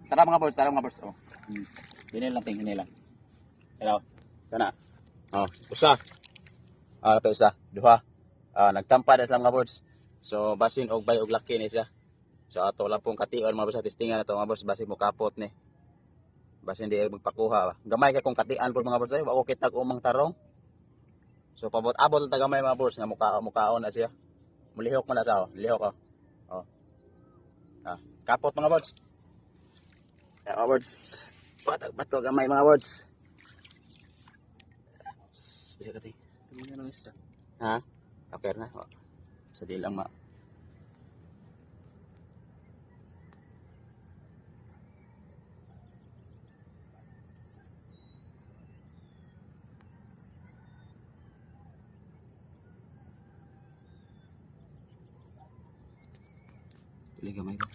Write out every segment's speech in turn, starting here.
Tara mga boss, tara mga boss. Oh. Hinay lang ting, hinay lang. Hello. Kana. Oh, usa. Pa isa, duha. Nagtampa na sa mga boss. So basin og bay og laki ni siya. So ato lang pong kation mga boss, testingan ato mga boss basin mo kapot ni. Basin di magpakuha. Gamay kay kung katian po mga boss ay wa ko kitag umang tarong. So pabot-abot ta gamay mga boss nga mukaon na siya. Mulihok man na siya, oh. Lihok oh. Oh. Kapot mga boss. Mga boss. Bato gamay mga boss. Bisa kati. Ano isa? Ha? Okay na. Oh. Sa di lang ma. Pili gamay ko.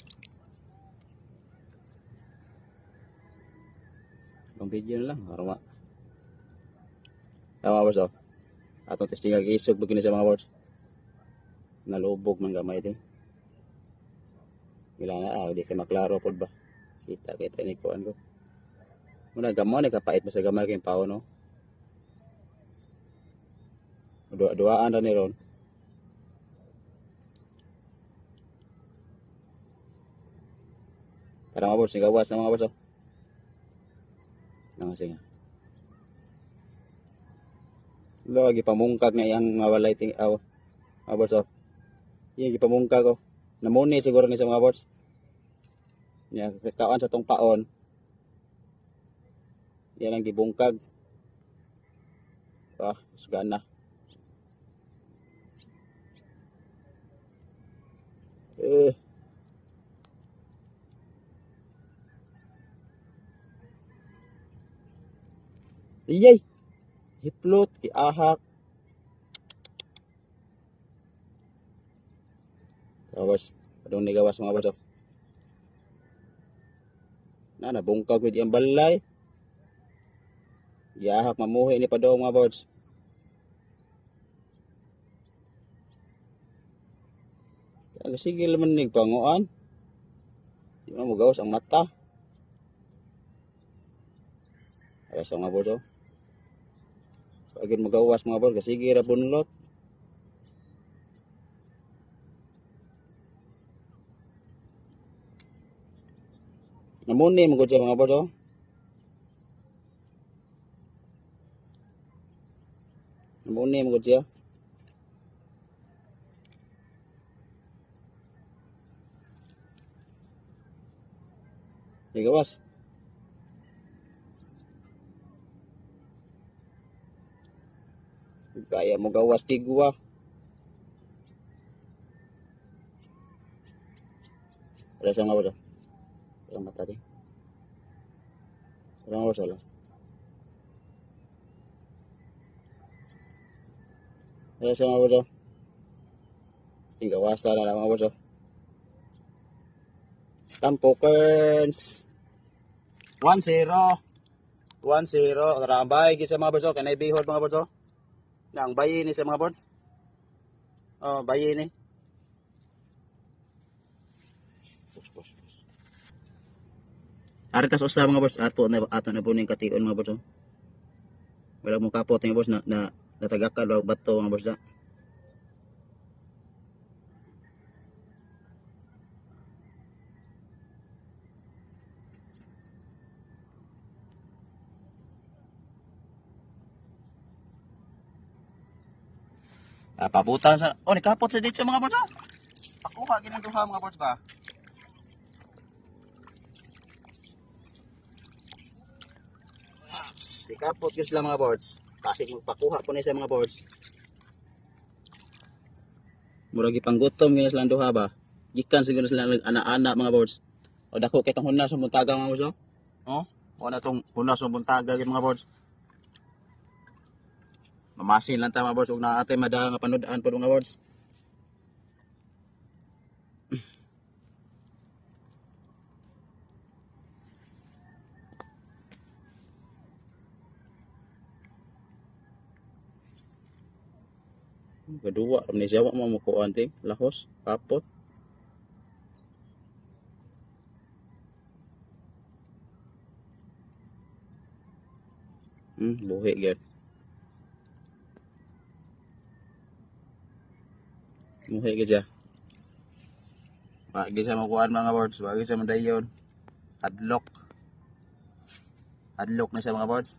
Pang video na lang. Haruma. Tama boss oh. Atong testing ang isog begini sa mga boss. Nalubog man gamay din. Wala na di kay maklaro pod ba. Kita ni kuan ko. Muna gamon ni kapait sa gamay kay pao no. Duaan ra ni ron. Para mga boss, gawas na mga boss oh. Sige. Lagi pamungkag na iyang mawalay ting aw. Mga boss oh. Iya gipamungkag ko. Namuni siguro ni sa mga boss. Nya kaon sa tong paon. Yan ang gibungkag. Sugan na. Iyay. Hiplot kiahak. Gawas. Padung ni gawas mga boss oh. Nabungkag with yung balay. Giahak mamuhi ni padung mga boss. Kaya sige naman ning panguan. Di mo gawas ang mata. Aras ang mga boss oh. Pagin magawas mga boss, sige ra bunlot. Namuni mo siya mga boss oh. Namuni mo siya. Gawas. Kaya mo gawas tigwa. Aras ang mga boss oh. Ang mata din. Sarang boss alas. Alas ang mga boss oh. Tingawasa na lang mga boss oh. Tampokens 1-0. 1-0. Tarambay gid sa mga boss oh. Kanay bihod mga boss oh. Nang bayi ni sa mga boss. Oh, bayi ni. Boss. Aritas usa mga boss ato na po ning kation mga boss oh. Wala mo kapot mga boss na natagakan bato mga boss da. Pabutan sa ni kapot sa dito mga boss. Pakuha ginang duha mga boss ba. Si kapot gyud sila mga boss. Kasi magpakuha po ni sa mga boss. Murag ipanggutom gyud sila duha ba. Gikan siguro sila ana-ana mga boss. O dako kay tong hunas sa buntaga mga boss. Oh, wala tong hunas sa buntaga gyud mga boss. Mamasin lang ta mga boss ug naatay mada nga panud-an pod mga boss. Kedua ni siya wa mo ko anting lahos kapot. Buhi gyud. Buhi gyud siya. Wagi siya makuhaan mga birds, wagi siya madayon. Hadlock. Hadlock na siya mga birds.